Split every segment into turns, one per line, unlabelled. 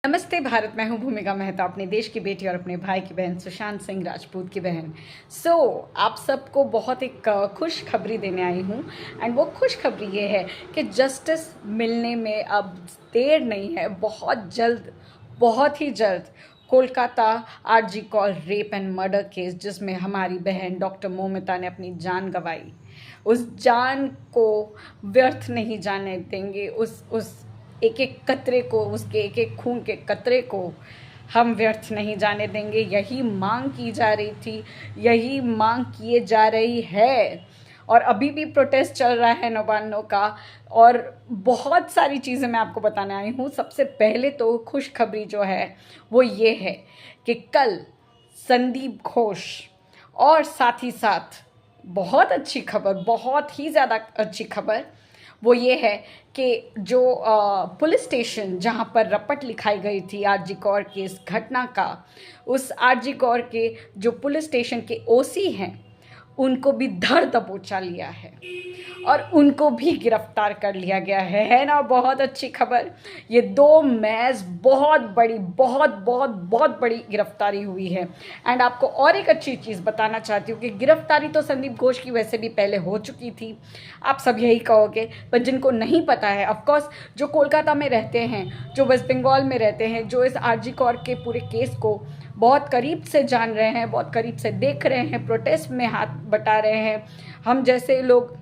नमस्ते भारत। मैं हूं भूमिका मेहता, अपने देश की बेटी और अपने भाई की बहन सुशांत सिंह राजपूत की बहन। आप सबको बहुत एक खुश खबरी देने आई हूं। एंड वो खुश खबरी ये है कि जस्टिस मिलने में अब देर नहीं है। बहुत जल्द, बहुत ही जल्द Kolkata RG Kar rape and murder case, जिसमें हमारी बहन डॉक्टर मोमिता ने अपनी जान गंवाई, उस जान को व्यर्थ नहीं जाने देंगे। उस एक एक कतरे को, उसके एक एक खून के कतरे को हम व्यर्थ नहीं जाने देंगे। यही मांग की जा रही थी, यही मांग किए जा रही है, और अभी भी प्रोटेस्ट चल रहा है नौबानों का। और बहुत सारी चीज़ें मैं आपको बताने आई हूँ। सबसे पहले तो खुशखबरी जो है वो ये है कि कल संदीप घोष, और साथ ही साथ बहुत अच्छी खबर, बहुत ही ज़्यादा अच्छी खबर वो ये है कि जो पुलिस स्टेशन जहाँ पर रपट लिखाई गई थी आरजी कौर के इस घटना का, उस आरजी कौर के जो पुलिस स्टेशन के ओसी हैं, उनको भी धर दबोचा लिया है और उनको भी गिरफ्तार कर लिया गया है ना। बहुत अच्छी खबर। ये दो मैच बहुत बड़ी, बहुत बहुत बहुत बड़ी गिरफ्तारी हुई है। एंड आपको और एक अच्छी चीज़ बताना चाहती हूँ कि गिरफ्तारी तो संदीप घोष की वैसे भी पहले हो चुकी थी, आप सब यही कहोगे, पर जिनको नहीं पता है, ऑफकोर्स जो कोलकाता में रहते हैं, जो वेस्ट बंगाल में रहते हैं, जो इस आरजी कौर के पूरे केस को बहुत करीब से जान रहे हैं, बहुत करीब से देख रहे हैं, प्रोटेस्ट में हाथ बटा रहे हैं, हम जैसे लोग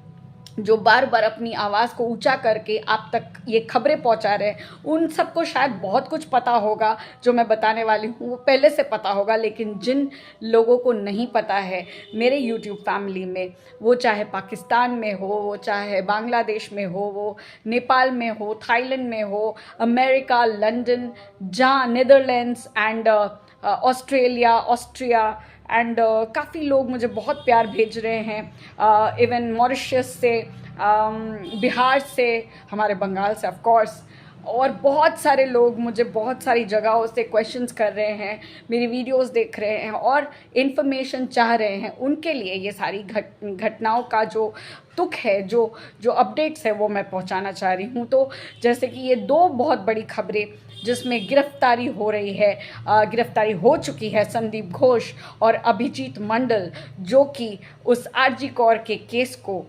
जो बार बार अपनी आवाज़ को ऊंचा करके आप तक ये खबरें पहुंचा रहे हैं, उन सबको शायद बहुत कुछ पता होगा। जो मैं बताने वाली हूँ वो पहले से पता होगा, लेकिन जिन लोगों को नहीं पता है मेरे यूट्यूब फैमिली में, वो चाहे पाकिस्तान में हो, वो चाहे बांग्लादेश में हो, वो नेपाल में हो, थाईलैंड में हो, अमेरिका, लंदन, जहाँ नीदरलैंड्स एंड ऑस्ट्रिया एंड काफ़ी लोग मुझे बहुत प्यार भेज रहे हैं, इवन मॉरिशस से, बिहार से, हमारे बंगाल से ऑफ कोर्स, और बहुत सारे लोग मुझे बहुत सारी जगहों से क्वेश्चंस कर रहे हैं, मेरी वीडियोस देख रहे हैं और इन्फॉर्मेशन चाह रहे हैं। उनके लिए ये सारी घटनाओं का जो तुक है, जो अपडेट्स है, वो मैं पहुंचाना चाह रही हूँ। तो जैसे कि ये दो बहुत बड़ी खबरें जिसमें गिरफ्तारी हो रही है, गिरफ्तारी हो चुकी है संदीप घोष और अभिजीत मंडल, जो कि उस आरजी कौर के केस को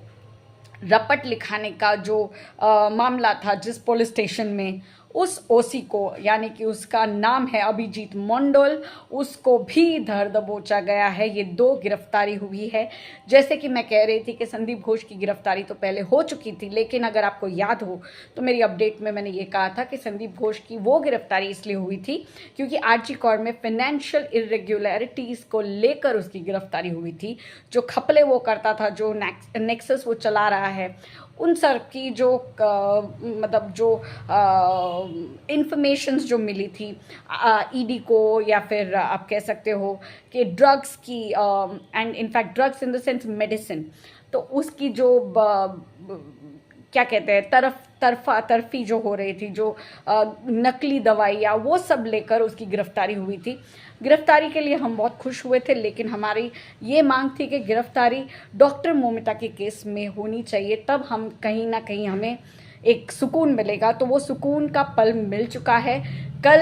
रपट लिखाने का जो मामला था, जिस पुलिस स्टेशन में, उस ओसी को, यानी कि उसका नाम है अभिजीत मंडल, उसको भी धर दबोचा गया है। ये दो गिरफ्तारी हुई है। जैसे कि मैं कह रही थी कि संदीप घोष की गिरफ्तारी तो पहले हो चुकी थी, लेकिन अगर आपको याद हो तो मेरी अपडेट में मैंने ये कहा था कि संदीप घोष की वो गिरफ्तारी इसलिए हुई थी क्योंकि आरजी कौर में फाइनेंशियल इरेगुलरिटीज़ को लेकर उसकी गिरफ्तारी हुई थी। जो खपले वो करता था, जो नेक्सस वो चला रहा है, उन सब की जो मतलब जो इंफॉर्मेशंस जो मिली थी ईडी को, या फिर आप कह सकते हो कि ड्रग्स की, and in fact drugs in the sense medicine, तो उसकी जो क्या कहते हैं, तरफी जो हो रही थी, जो नकली दवाइयाँ, वो सब लेकर उसकी गिरफ्तारी हुई थी। गिरफ्तारी के लिए हम बहुत खुश हुए थे, लेकिन हमारी ये मांग थी कि गिरफ्तारी डॉक्टर मोमिता के केस में होनी चाहिए, तब हम कहीं ना कहीं हमें एक सुकून मिलेगा। तो वो सुकून का पल मिल चुका है। कल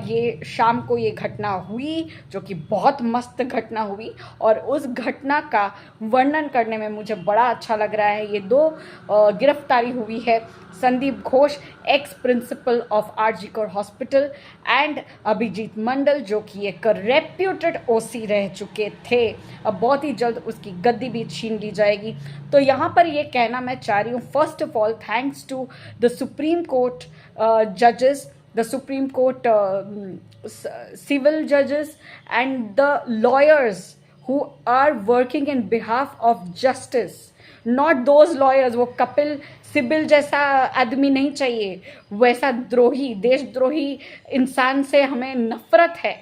ये शाम को ये घटना हुई, जो कि बहुत मस्त घटना हुई, और उस घटना का वर्णन करने में मुझे बड़ा अच्छा लग रहा है। ये दो गिरफ्तारी हुई है, Sandeep Ghosh, ex principal of RG Kar hospital, and Abhijit Mandal, जो कि एक रेप्यूटेड ओसी रह चुके थे। अब बहुत ही जल्द उसकी गद्दी भी छीन ली जाएगी। तो यहाँ पर ये कहना मैं चाह रही हूँ, first of all thanks to the Supreme Court जजेस, the Supreme Court civil judges and the lawyers who are working in behalf of justice, not those lawyers, वो कपिल सिब्बल जैसा आदमी नहीं चाहिए, वैसा द्रोही, देशद्रोही इंसान से हमें नफरत है।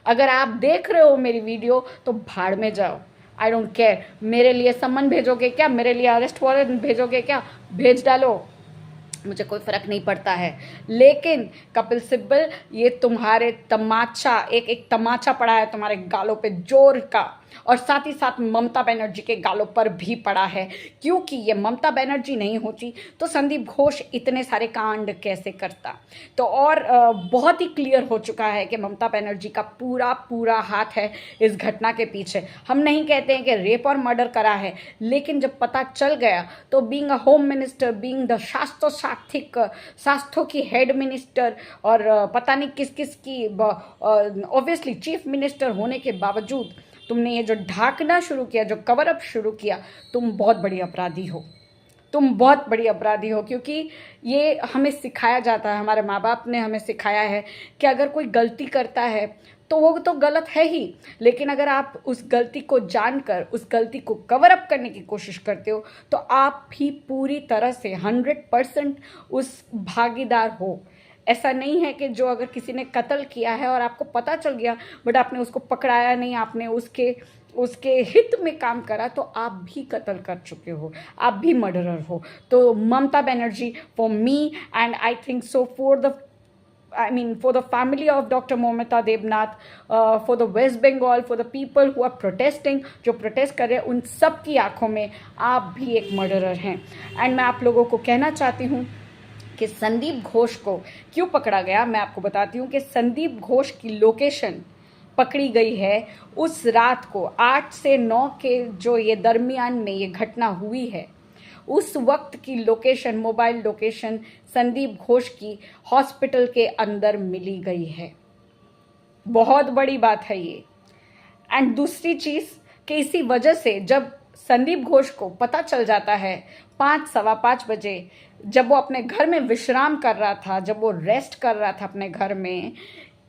अगर आप देख रहे हो मेरी वीडियो तो भाड़ में जाओ, आई डोंट केयर। मेरे लिए सम्मन भेजोगे क्या, मेरे लिए अरेस्ट वारंट भेजोगे क्या, भेज डालो, मुझे कोई फ़र्क नहीं पड़ता है। लेकिन कपिल सिब्बल, ये तुम्हारे तमाचा, एक तमाचा पड़ा है तुम्हारे गालों पे जोर का, और साथ ही साथ ममता बनर्जी के गालों पर भी पड़ा है, क्योंकि ये ममता बनर्जी नहीं होती तो संदीप घोष इतने सारे कांड कैसे करता। तो और बहुत ही क्लियर हो चुका है कि ममता बनर्जी का पूरा पूरा हाथ है इस घटना के पीछे। हम नहीं कहते हैं कि रेप और मर्डर करा है, लेकिन जब पता चल गया तो being a home minister, being the शास्त्रों की हेड मिनिस्टर और पता नहीं किस किस की ऑब्वियसली चीफ मिनिस्टर होने के बावजूद तुमने ये जो ढांकना शुरू किया, जो कवर अप शुरू किया, तुम बहुत बड़ी अपराधी हो। तुम बहुत बड़ी अपराधी हो, क्योंकि ये हमें सिखाया जाता है, हमारे माँ बाप ने हमें सिखाया है कि अगर कोई गलती करता है तो वो तो गलत है ही, लेकिन अगर आप उस गलती को जानकर उस गलती को कवर अप करने की कोशिश करते हो तो आप भी पूरी तरह से 100% उस भागीदार हो। ऐसा नहीं है कि जो अगर किसी ने कत्ल किया है और आपको पता चल गया बट आपने उसको पकड़ाया नहीं, आपने उसके हित में काम करा, तो आप भी कत्ल कर चुके हो, आप भी मर्डरर हो। तो Mamata Banerjee, for me and I think so for the family of Dr. Momita Debnath, for the West Bengal, for the people who are protesting, जो प्रोटेस्ट कर रहे हैं, उन सब की आंखों में आप भी एक मर्डरर हैं। एंड मैं आप लोगों को कहना चाहती हूँ कि संदीप घोष को क्यों पकड़ा गया। मैं आपको बताती हूँ कि संदीप घोष की लोकेशन पकड़ी गई है उस रात को 8 से 9 के जो ये दरमियान में ये घटना हुई है, उस वक्त की location, mobile location Sandeep Ghosh की हॉस्पिटल के अंदर मिली गई है। बहुत बड़ी बात है ये। एंड दूसरी चीज़ कि इसी वजह से जब संदीप घोष को पता चल जाता है 5 सवा 5 बजे, जब वो अपने घर में विश्राम कर रहा था, जब वो रेस्ट कर रहा था अपने घर में,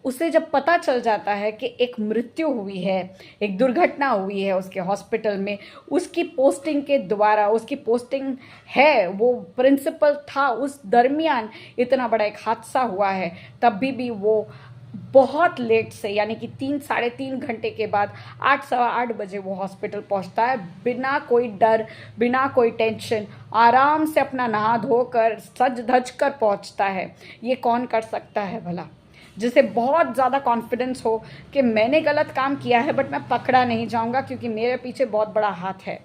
उसे जब पता चल जाता है कि एक मृत्यु हुई है, एक दुर्घटना हुई है उसके हॉस्पिटल में, उसकी पोस्टिंग के द्वारा, उसकी पोस्टिंग है, वो प्रिंसिपल था, उस दरमियान इतना बड़ा एक हादसा हुआ है, तब भी वो बहुत लेट से, यानी कि 3 साढ़े 3 घंटे के बाद 8 सवा 8 बजे वो हॉस्पिटल पहुंचता है, बिना कोई डर, बिना कोई टेंशन, आराम से अपना नहा धोकर सज धज कर पहुँचता है। ये कौन कर सकता है भला, जिसे बहुत ज़्यादा कॉन्फिडेंस हो कि मैंने गलत काम किया है बट मैं पकड़ा नहीं जाऊंगा, क्योंकि मेरे पीछे बहुत बड़ा हाथ है,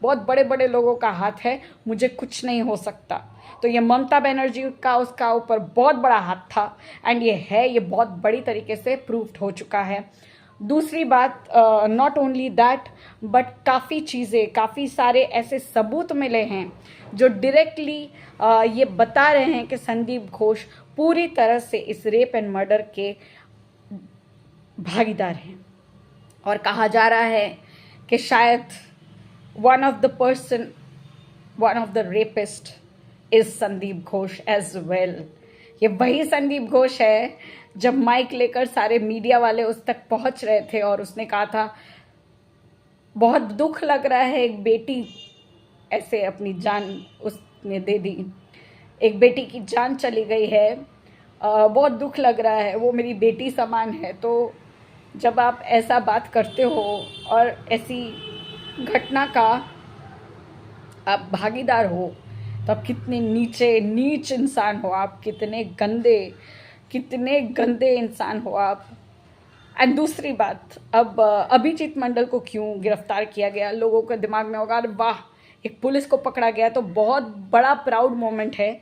बहुत बड़े बड़े लोगों का हाथ है, मुझे कुछ नहीं हो सकता। तो ये ममता बनर्जी का उसका ऊपर बहुत बड़ा हाथ था एंड ये बहुत बड़ी तरीके से प्रूव्ड हो चुका है। दूसरी बात, नॉट ओनली दैट बट काफ़ी चीज़ें, काफ़ी सारे ऐसे सबूत मिले हैं जो डायरेक्टली ये बता रहे हैं कि संदीप घोष पूरी तरह से इस रेप एंड मर्डर के भागीदार हैं। और कहा जा रहा है कि शायद one of the rapist is Sandip Ghosh as well. ये वही संदीप घोष है जब माइक लेकर सारे मीडिया वाले उस तक पहुंच रहे थे और उसने कहा था बहुत दुख लग रहा है, एक बेटी ऐसे अपनी जान उसने दे दी, एक बेटी की जान चली गई है, बहुत दुख लग रहा है, वो मेरी बेटी समान है। तो जब आप ऐसा बात करते हो और ऐसी घटना का आप भागीदार हो तो आप कितने नीच इंसान हो, आप कितने गंदे इंसान हो आप। एंड दूसरी बात, अब अभिजीत मंडल को क्यों गिरफ्तार किया गया, लोगों के दिमाग में होगा अरे वाह एक पुलिस को पकड़ा गया, तो बहुत बड़ा प्राउड मोमेंट है।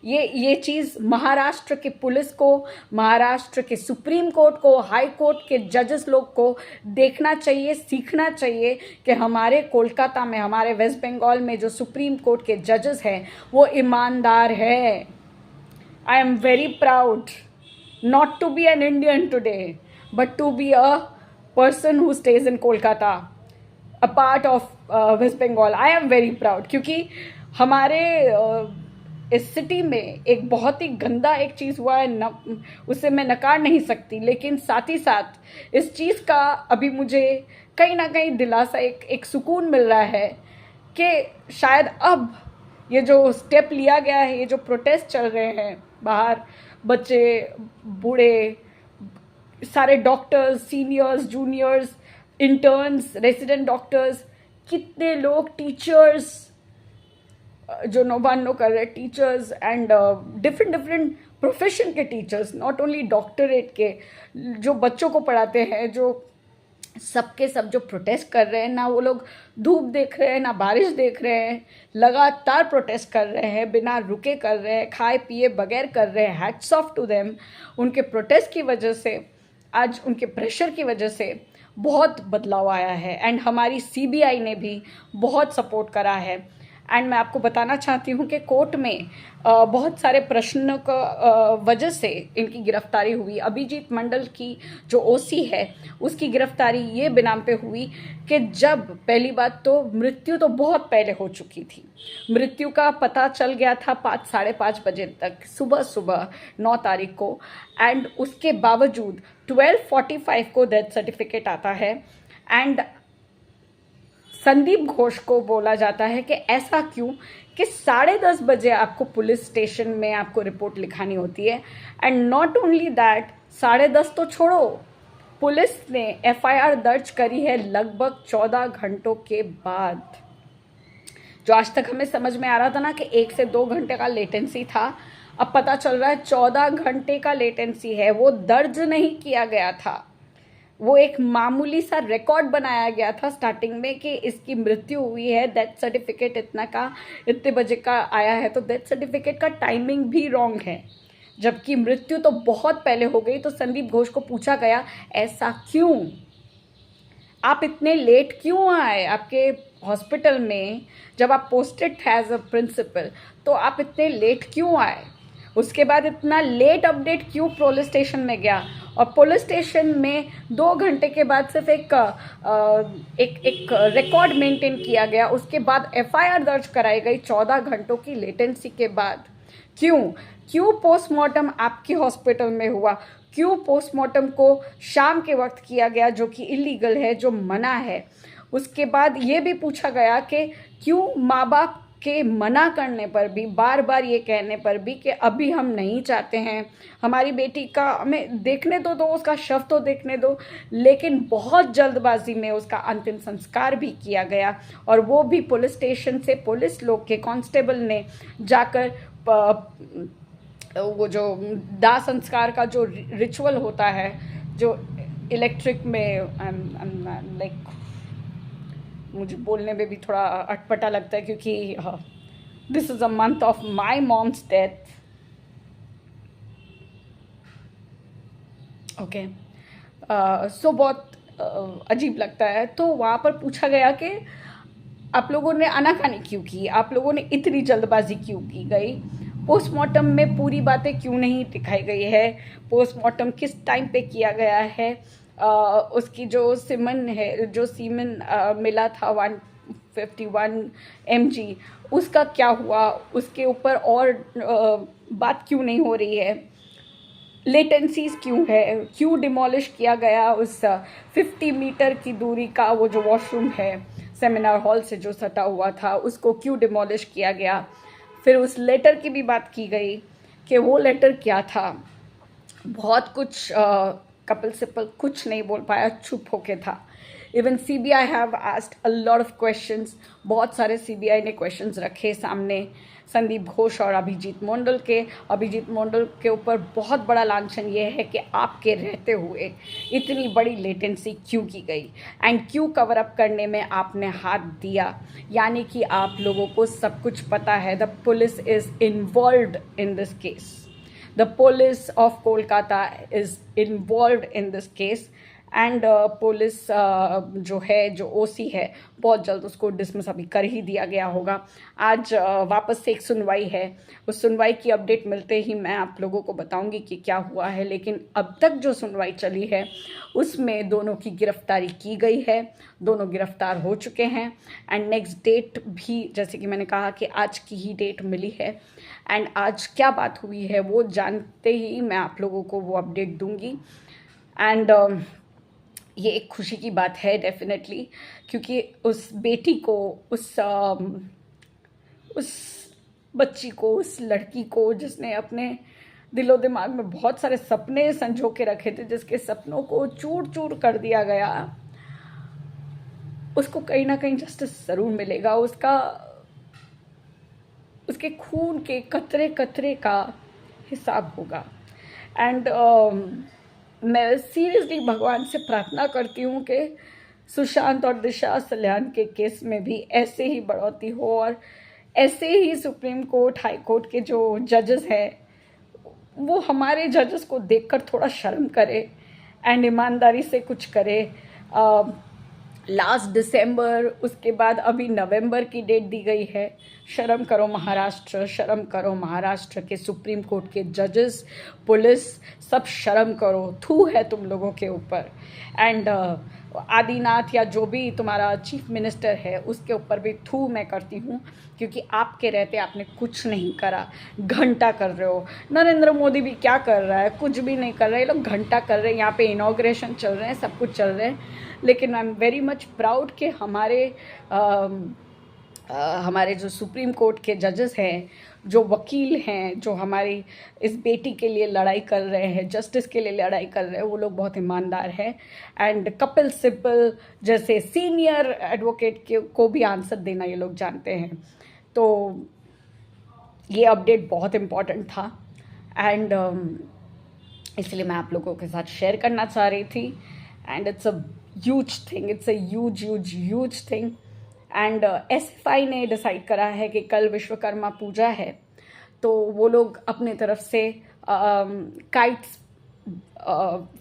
ये चीज़ महाराष्ट्र के पुलिस को, महाराष्ट्र के सुप्रीम कोर्ट को, हाई कोर्ट के जजेस लोग को देखना चाहिए, सीखना चाहिए कि हमारे कोलकाता में, हमारे वेस्ट बंगाल में जो सुप्रीम कोर्ट के जजेस हैं वो ईमानदार है। I am very proud not to be an Indian today but to be a person who stays in Kolkata, a part of West Bengal. I am very proud, क्योंकि हमारे इस सिटी में एक बहुत ही गंदा एक चीज़ हुआ है, उसे मैं नकार नहीं सकती, लेकिन साथ ही साथ इस चीज़ का अभी मुझे कहीं ना कहीं दिलासा, एक सुकून मिल रहा है कि शायद अब ये जो स्टेप लिया गया है, ये जो प्रोटेस्ट चल रहे हैं बाहर, बच्चे, बूढ़े, सारे doctors, seniors, juniors, interns, resident doctors, कितने लोग, टीचर्स जो नौबानो कर रहे, टीचर्स एंड डिफरेंट प्रोफेशन के टीचर्स, नॉट ओनली डॉक्टरेट के, जो बच्चों को पढ़ाते हैं, जो सबके सब जो प्रोटेस्ट कर रहे हैं, ना वो लोग धूप देख रहे हैं ना बारिश देख रहे हैं, लगातार प्रोटेस्ट कर रहे हैं, बिना रुके कर रहे हैं, खाए पिए बगैर कर रहे हैं। Hats off to them. उनके प्रोटेस्ट की वजह से, आज उनके प्रेशर की वजह से बहुत बदलाव आया है। एंड हमारी सीबीआई ने भी बहुत सपोर्ट करा है। एंड मैं आपको बताना चाहती हूँ कि कोर्ट में बहुत सारे प्रश्नों का वजह से इनकी गिरफ्तारी हुई। अभिजीत मंडल की जो ओसी है उसकी गिरफ्तारी ये बिनाम पे हुई कि जब पहली बात तो मृत्यु तो बहुत पहले हो चुकी थी। मृत्यु का पता चल गया था 5 साढ़े 5 बजे तक सुबह 9 तारीख को। एंड उसके बावजूद 12:45 को डेथ सर्टिफिकेट आता है। एंड संदीप घोष को बोला जाता है कि ऐसा क्यों कि 10:30 बजे आपको पुलिस स्टेशन में आपको रिपोर्ट लिखानी होती है। एंड नॉट ओनली दैट, 10:30 तो छोड़ो, पुलिस ने एफआईआर दर्ज करी है लगभग 14 घंटों के बाद। जो आज तक हमें समझ में आ रहा था ना कि 1 से 2 घंटे का लेटेंसी था, अब पता चल रहा है 14 घंटे का लेटेंसी है। वो दर्ज नहीं किया गया था, वो एक मामूली सा रिकॉर्ड बनाया गया था स्टार्टिंग में कि इसकी मृत्यु हुई है, डेथ सर्टिफिकेट इतने बजे का आया है, तो डेथ सर्टिफिकेट का टाइमिंग भी रॉन्ग है, जबकि मृत्यु तो बहुत पहले हो गई। तो संदीप घोष को पूछा गया ऐसा क्यों, आप इतने लेट क्यों आए आपके हॉस्पिटल में, जब आप पोस्टेड थे एज अ प्रिंसिपल, तो आप इतने लेट क्यों आए। उसके बाद इतना लेट अपडेट क्यों पुलिस स्टेशन में गया, और पुलिस स्टेशन में 2 घंटे के बाद सिर्फ एक रिकॉर्ड मेंटेन किया गया। उसके बाद एफआईआर दर्ज कराई गई 14 घंटों की लेटेंसी के बाद। क्यों पोस्टमार्टम आपके हॉस्पिटल में हुआ, क्यों पोस्टमार्टम को शाम के वक्त किया गया, जो कि इलीगल है, जो मना है। उसके बाद ये भी पूछा गया कि क्यों माँ बाप के मना करने पर भी, बार बार ये कहने पर भी कि अभी हम नहीं चाहते हैं, हमारी बेटी का हमें देखने दो, उसका शव तो देखने दो, लेकिन बहुत जल्दबाजी में उसका अंतिम संस्कार भी किया गया। और वो भी पुलिस स्टेशन से पुलिस लोग के कांस्टेबल ने जाकर वो जो दाह संस्कार का जो रिचुअल होता है, जो इलेक्ट्रिक में लाइक, मुझे बोलने में भी थोड़ा अटपटा लगता है क्योंकि this is a month of my mom's death. Okay, so बहुत अजीब लगता है। तो वहाँ पर पूछा गया कि आप लोगों ने आनाकानी क्यों की, आप लोगों ने इतनी जल्दबाजी क्यों की गई, पोस्टमार्टम में पूरी बातें क्यों नहीं दिखाई गई है, पोस्टमार्टम किस टाइम पे किया गया है, उसकी जो सीमन मिला था 151 mg, उसका क्या हुआ, उसके ऊपर और बात क्यों नहीं हो रही है, लेटेंसीज क्यों है, क्यों डिमोलिश किया गया उस 50 मीटर की दूरी का वो जो वॉशरूम है सेमिनार हॉल से जो सटा हुआ था, उसको क्यों डिमोलिश किया गया। फिर उस लेटर की भी बात की गई कि वो लेटर क्या था। बहुत कुछ कपिल सिब्बल कुछ नहीं बोल पाया, चुप होके था। Even CBI have asked a lot of questions, बहुत सारे सीबीआई ने क्वेश्चंस रखे सामने संदीप घोष और अभिजीत मंडल के। अभिजीत मंडल के ऊपर बहुत बड़ा लांछन ये है कि आपके रहते हुए इतनी बड़ी लेटेंसी क्यों की गई, एंड क्यों कवर अप करने में आपने हाथ दिया, यानी कि आप लोगों को सब कुछ पता है। The police is involved in this case, the police of Kolkata is involved in this case, and police जो है, जो ओसी है, बहुत जल्द उसको डिसमिस अभी कर ही दिया गया होगा। आज वापस से एक सुनवाई है, उस सुनवाई की अपडेट मिलते ही मैं आप लोगों को बताऊंगी कि क्या हुआ है। लेकिन अब तक जो सुनवाई चली है उसमें दोनों की गिरफ्तारी की गई है, दोनों गिरफ्तार हो चुके हैं। एंड नेक्स्ट डेट भी, जैसे कि मैंने कहा कि आज की ही डेट मिली है, एंड आज क्या बात हुई है वो जानते ही मैं आप लोगों को वो अपडेट दूंगी। एंड ये एक खुशी की बात है डेफिनेटली, क्योंकि उस बेटी को, उस बच्ची को, उस लड़की को जिसने अपने दिलो दिमाग में बहुत सारे सपने संजो के रखे थे, जिसके सपनों को चूर चूर कर दिया गया, उसको कहीं ना कहीं जस्टिस ज़रूर मिलेगा। उसके खून के कतरे कतरे का हिसाब होगा। एंड मैं सीरियसली भगवान से प्रार्थना करती हूँ कि सुशांत और दिशा सल्यान के केस में भी ऐसे ही बढ़ोतरी हो और ऐसे ही सुप्रीम कोर्ट हाई कोर्ट के जो जजेस हैं वो हमारे जजेस को देखकर थोड़ा शर्म करे एंड ईमानदारी से कुछ करे। लास्ट दिसंबर, उसके बाद अभी नवंबर की डेट दी गई है। शर्म करो महाराष्ट्र, शर्म करो महाराष्ट्र के सुप्रीम कोर्ट के जजेस, पुलिस, सब शर्म करो। थू है तुम लोगों के ऊपर। एंड आदिनाथ या जो भी तुम्हारा चीफ मिनिस्टर है उसके ऊपर भी थू मैं करती हूँ, क्योंकि आपके रहते आपने कुछ नहीं करा। घंटा कर रहे हो। नरेंद्र मोदी भी क्या कर रहा है? कुछ भी नहीं कर रहे। ये लोग घंटा कर रहे हैं, यहाँ पे इनॉग्रेशन चल रहे हैं, सब कुछ चल रहे हैं। लेकिन आई एम वेरी मच प्राउड कि हमारे जो सुप्रीम कोर्ट के जजेस हैं, जो वकील हैं, जो हमारी इस बेटी के लिए लड़ाई कर रहे हैं, जस्टिस के लिए लड़ाई कर रहे हैं, वो लोग बहुत ईमानदार हैं। एंड कपिल सिब्बल जैसे सीनियर एडवोकेट को भी आंसर देना ये लोग जानते हैं। तो ये अपडेट बहुत इम्पॉर्टेंट था एंड इसलिए मैं आप लोगों के साथ शेयर करना चाह रही थी। And it's a huge thing, it's a huge thing. And SFI ने डिसाइड करा है कि कल विश्वकर्मा पूजा है, तो वो लोग अपने तरफ से काइट्स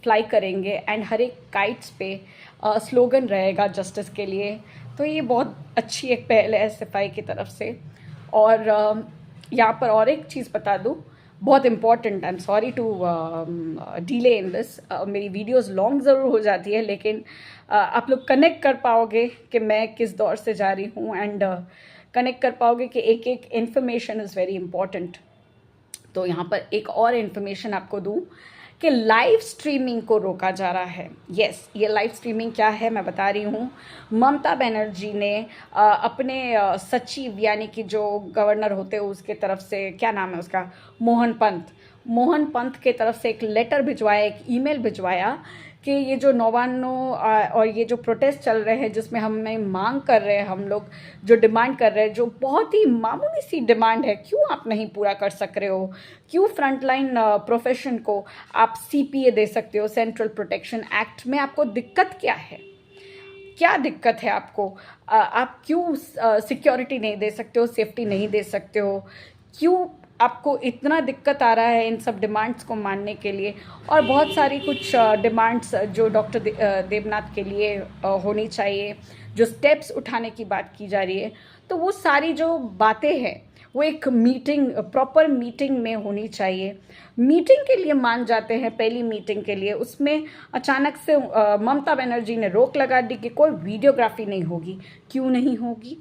फ्लाई करेंगे एंड हर एक काइट्स पे स्लोगन रहेगा जस्टिस के लिए। तो ये बहुत अच्छी एक पहल है एसएफआई की तरफ से। और यहाँ पर और एक चीज़ बता दूँ, बहुत important. I am sorry to delay in this. मेरी वीडियोस लॉन्ग ज़रूर हो जाती है, लेकिन आप लोग कनेक्ट कर पाओगे कि मैं किस दौर से जा रही हूँ एंड कनेक्ट कर पाओगे कि एक एक इन्फॉर्मेशन इज़ वेरी इंपॉर्टेंट। तो यहाँ पर एक और इन्फॉर्मेशन आपको दूँ कि लाइव स्ट्रीमिंग को रोका जा रहा है। यस, ये लाइव स्ट्रीमिंग क्या है मैं बता रही हूँ। ममता बनर्जी ने अपने सचिव यानी कि जो गवर्नर होते हैं उसके तरफ से, क्या नाम है उसका, मोहन पंत के तरफ से एक लेटर भिजवाया, एक ईमेल भिजवाया कि ये जो नौवान्नो और ये जो प्रोटेस्ट चल रहे हैं जिसमें हमें मांग कर रहे हैं, हम लोग जो डिमांड कर रहे हैं, जो बहुत ही मामूली सी डिमांड है, क्यों आप नहीं पूरा कर सक रहे हो? क्यों फ्रंटलाइन प्रोफेशन को आप सीपीए दे सकते हो, सेंट्रल प्रोटेक्शन एक्ट में? आपको दिक्कत क्या है? क्या दिक्कत है आपको? आप क्यों सिक्योरिटी नहीं दे सकते हो, सेफ्टी नहीं दे सकते हो? क्यों आपको इतना दिक्कत आ रहा है इन सब डिमांड्स को मानने के लिए? और बहुत सारी कुछ डिमांड्स जो डॉक्टर देवनाथ के लिए होनी चाहिए, जो स्टेप्स उठाने की बात की जा रही है, तो वो सारी जो बातें हैं वो एक मीटिंग, प्रॉपर मीटिंग में होनी चाहिए। मीटिंग के लिए मान जाते हैं, पहली मीटिंग के लिए, उसमें अचानक से ममता बनर्जी ने रोक लगा दी कि कोई वीडियोग्राफी नहीं होगी। क्यों नहीं होगी?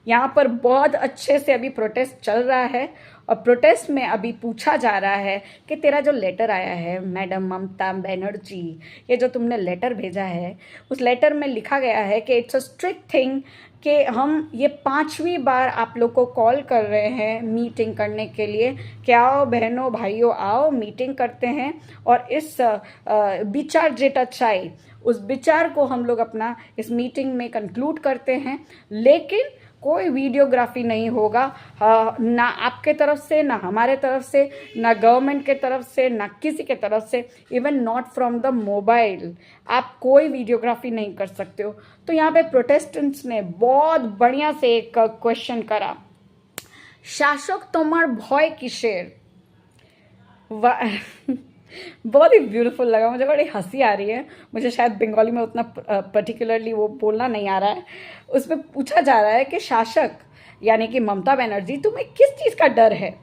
यहाँ पर बहुत अच्छे से अभी प्रोटेस्ट चल रहा है और प्रोटेस्ट में अभी पूछा जा रहा है कि तेरा जो लेटर आया है मैडम ममता बनर्जी, ये जो तुमने लेटर भेजा है, उस लेटर में लिखा गया है कि इट्स अ स्ट्रिक्ट थिंग कि हम ये 5वीं बार आप लोग को कॉल कर रहे हैं मीटिंग करने के लिए कि आओ बहनों भाइयों आओ मीटिंग करते हैं और इस विचार जेटा चाय, उस विचार को हम लोग अपना इस मीटिंग में कंक्लूड करते हैं। लेकिन कोई वीडियोग्राफी नहीं होगा, ना आपके तरफ से, ना हमारे तरफ से, ना गवर्नमेंट के तरफ से, ना किसी के तरफ से, even not from the mobile. आप कोई वीडियोग्राफी नहीं कर सकते हो। तो यहाँ पे प्रोटेस्टेंट्स ने बहुत बढ़िया से एक क्वेश्चन करा, शासक तोमार भय किसेर? बहुत ही ब्यूटीफुल लगा मुझे, बड़ी हंसी आ रही है। मुझे शायद बंगाली में उतना पर्टिकुलरली वो बोलना नहीं आ रहा है। उसमें पूछा जा रहा है कि शासक यानी कि ममता बनर्जी, तुम्हें किस चीज़ का डर है?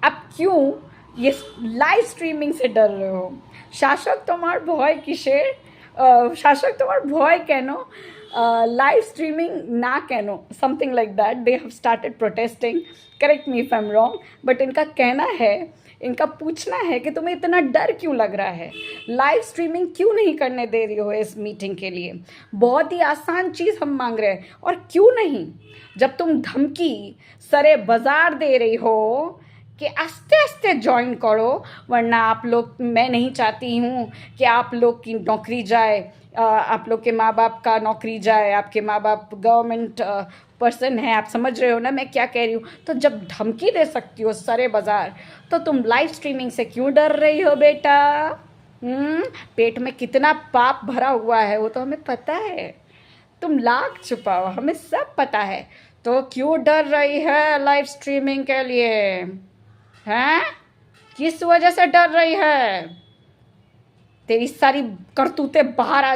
आप क्यों ये लाइव स्ट्रीमिंग से डर रहे हो? शासक तुम्हार भय किसेर? शासक तुम्हार भय केनो? लाइव स्ट्रीमिंग ना केनो? Something like that they have started protesting. Correct me if I am wrong, but इनका कहना है, इनका पूछना है कि तुम्हें इतना डर क्यों लग रहा है? लाइव स्ट्रीमिंग क्यों नहीं करने दे रही हो इस मीटिंग के लिए? बहुत ही आसान चीज़ हम मांग रहे हैं। और क्यों नहीं? जब तुम धमकी सरे बाजार दे रही हो कि आस्ते आस्ते ज्वाइन करो, वरना आप लोग, मैं नहीं चाहती हूँ कि आप लोग की नौकरी जाए, आप लोग के माँ बाप का नौकरी जाए, आपके माँ बाप गवर्नमेंट पर्सन है, आप समझ रहे हो ना मैं क्या कह रही हूँ? तो जब धमकी दे सकती हो सरे बाजार, तो तुम लाइव स्ट्रीमिंग से क्यों डर रही हो बेटा? पेट में कितना पाप भरा हुआ है वो तो हमें पता है। तुम लाख छुपाओ, हमें सब पता है। तो क्यों डर रही है लाइव स्ट्रीमिंग के लिए? हैं? किस वजह से डर रही है? तेरी सारी करतूतें बाहर आ